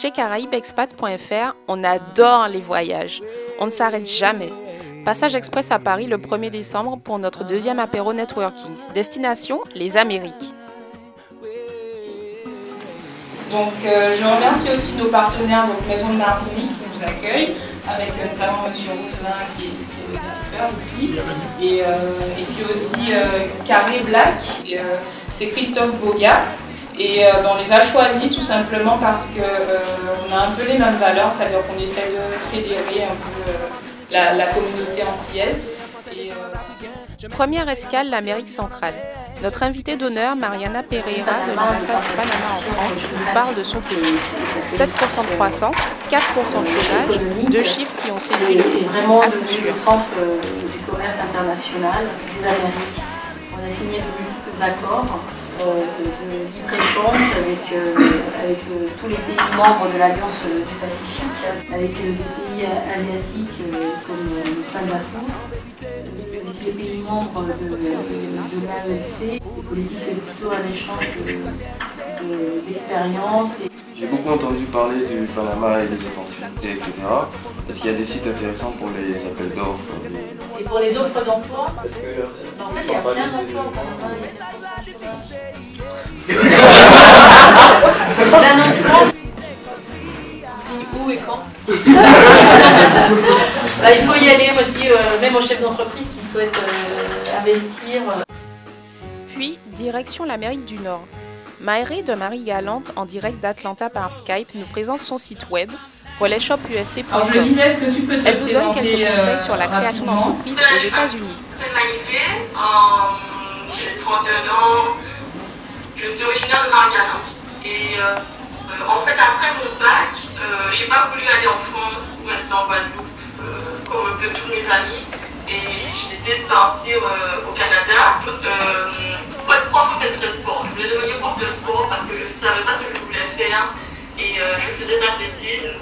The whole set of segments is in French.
Chez caraïbexpat.fr, on adore les voyages. On ne s'arrête jamais. Passage express à Paris le 1er décembre pour notre deuxième apéro networking. Destination, les Amériques. Donc, je remercie aussi nos partenaires, donc Maison de Martinique qui nous accueille, avec notamment M. Rousselin qui est le directeur ici, et puis aussi Carré Black, c'est Christophe Boga. Et on les a choisis tout simplement parce qu'on a un peu les mêmes valeurs, c'est-à-dire qu'on essaie de fédérer un peu la communauté antillaise. Première escale, l'Amérique centrale. Notre invitée d'honneur, Mariana Pereira de l'ambassade du Panama en France, nous parle de son pays. 7% de croissance, 4% de chômage, deux chiffres qui ont séduit le public à coup sûr. Le centre du commerce international des Amériques. On a signé de multiples accords de libre-échange avec tous les pays membres de l'Alliance du Pacifique, avec des pays asiatiques comme le Singapour, avec les pays membres de l'AELC. La politique, c'est plutôt un échange d'expériences. J'ai beaucoup entendu parler du Panama et des opportunités, etc. Est-ce qu'il y a des sites intéressants pour les appels d'offres? Et pour les offres d'emploi, en fait, il y a plein d'emplois au Panama. On signe où et quand? Il faut y aller aussi, même aux chefs d'entreprise qui souhaitent investir. Puis, direction l'Amérique du Nord. Maëré de Marie Galante, en direct d'Atlanta par Skype, nous présente son site web, relaischopusc.com. Elle nous donne quelques conseils sur la création d'entreprises aux États-Unis. J'ai 31 ans, je suis originaire de Marie Galante. Et en fait, après mon bac, j'ai pas voulu aller en France ou rester en Guadeloupe, comme un peu tous mes amis. Et j'ai décidé de partir au Canada pour être prof de sport. Je voulais devenir prof de sport parce que je ne savais pas ce que je voulais faire et je faisais de l'athlétisme.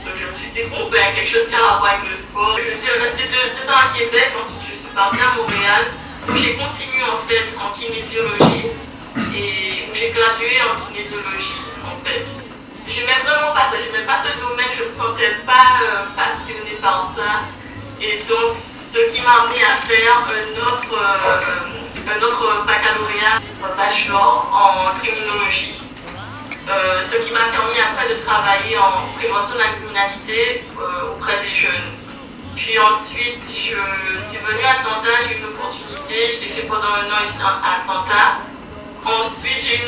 Donc je me suis dit, bon, ben, quelque chose qui a à voir avec le sport. Je suis restée 2 ans à Québec, ensuite je suis partie à Montréal. Donc j'ai continué en fait en kinésiologie et j'ai gradué en kinésiologie en fait. J'aimais vraiment pas ça, j'aimais pas ce domaine, je ne me sentais pas passionnée par ça. Et donc, ce qui m'a amené à faire un autre baccalauréat, un bachelor en criminologie. Ce qui m'a permis après de travailler en prévention de la criminalité auprès des jeunes. Puis ensuite, je suis venue à Atlanta, j'ai eu une opportunité, je l'ai fait pendant 1 an ici à Atlanta. Ensuite, j'ai eu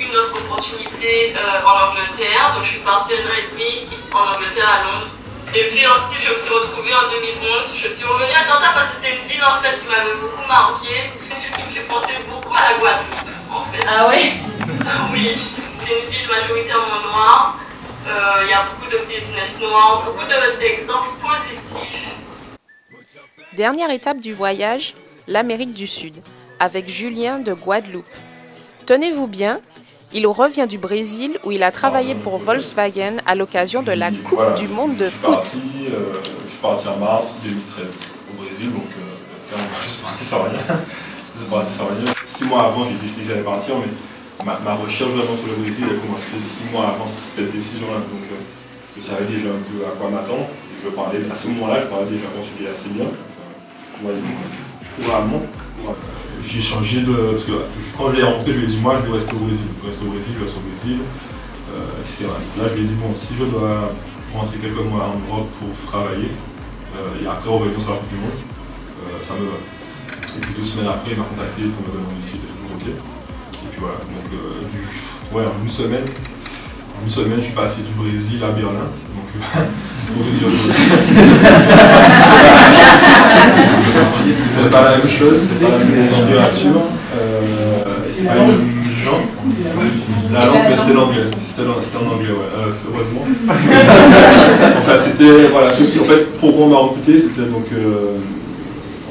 une autre opportunité en Angleterre, donc je suis partie 1 an et demi en Angleterre à Londres. Et puis ensuite, je me suis retrouvée en 2011. Je suis revenue à Atlanta parce que c'est une ville en fait qui m'avait beaucoup marquée. C'est une ville qui me fait penser beaucoup à la Guadeloupe en fait. Ah ouais? Oui, c'est une ville majoritairement noire. Il y a beaucoup de business noirs, beaucoup d'exemples positifs. Dernière étape du voyage, l'Amérique du Sud, avec Julien de Guadeloupe. Tenez-vous bien, il revient du Brésil où il a travaillé pour Volkswagen à l'occasion de la Coupe du Monde de foot. Je suis parti en mars 2013 au Brésil, donc je suis parti sans rien. 6 mois avant, j'ai décidé que j'allais partir, mais ma recherche vraiment sur le Brésil a commencé 6 mois avant cette décision-là. Donc je savais déjà un peu à quoi m'attendre. À ce moment-là, je parlais déjà portugais assez bien. Couramment. J'ai changé de. Parce que quand je l'ai rencontré, je lui ai dit, moi je veux rester au Brésil. Je veux rester au Brésil, etc. Là, je lui ai dit, bon, si je dois rentrer quelques mois en Europe pour travailler, et après revenir sur la Coupe du Monde, ça me va. Et puis 2 semaines après, il m'a contacté pour me donner mon ici, c'était toujours OK. Et puis voilà, donc en une semaine, je suis passé du Brésil à Berlin. Donc, pour vous dire. C'était pas la même chose, c'était pas la même température, c'était pas les mêmes gens. La langue, mais c'était l'anglais. C'était en anglais, ouais, heureusement. Enfin, c'était, voilà, en fait, pourquoi on m'a recruté, c'était donc,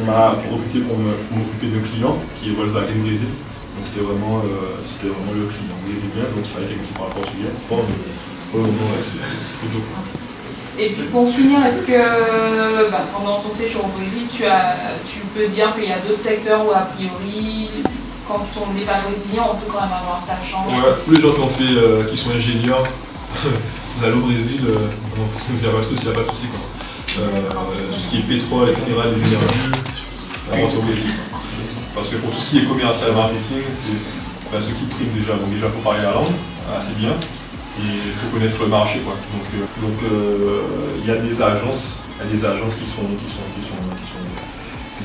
on m'a recruté pour m'occuper de clients, qui est Volkswagen Brésil. Donc c'était vraiment le client brésilien, donc il fallait quelqu'un qui parle portugais. Bon, c'est plutôt cool. Et puis pour finir, est-ce que pendant ton séjour au Brésil, tu peux dire qu'il y a d'autres secteurs où a priori, quand on n'est pas brésilien, on peut quand même avoir sa chance? Ouais, tous les gens qui sont ingénieurs, Vous allez au Brésil, il n'y a pas de souci. Tout ce qui est pétrole, etc., les énergies, on rentre au Brésil. Parce que pour tout ce qui est commercial marketing, c'est ce qui prime déjà. Donc déjà, il faut parler la langue, assez bien, et il faut connaître le marché, quoi. Donc il y a des agences,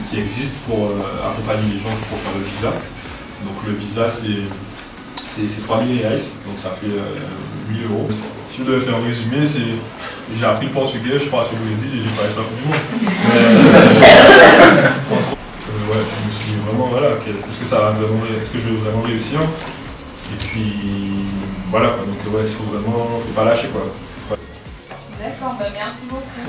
qui existent pour accompagner les gens pour faire le visa. Donc le visa, c'est 3 000 reais, donc ça fait 1 000 €. Si je devais faire un résumé, j'ai appris le portugais, je suis parti au Brésil et j'ai parlé sur la Coupe du Monde. Ouais, je me suis dit vraiment, voilà, est-ce que je veux vraiment réussir? Et puis voilà, quoi. Donc ouais, faut pas lâcher, quoi. Ouais. D'accord, bah merci beaucoup.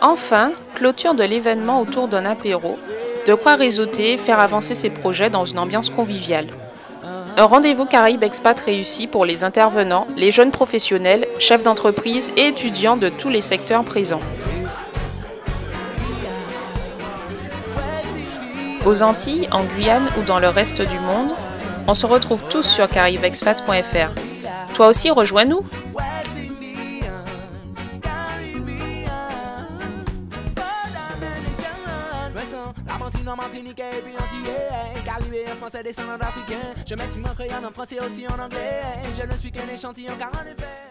Enfin, clôture de l'événement autour d'un apéro, de quoi réseauter, faire avancer ses projets dans une ambiance conviviale. Un rendez-vous Caraïbes Expat réussi pour les intervenants, les jeunes professionnels, chefs d'entreprise et étudiants de tous les secteurs présents. Aux Antilles, en Guyane ou dans le reste du monde, on se retrouve tous sur caraibexpat.fr. Toi aussi, rejoins-nous! Martinique et puis antillais, caribéen, français, descendant d'Africains. Je m'exprime en créole, en français aussi en anglais. Je ne suis qu'un échantillon car en effet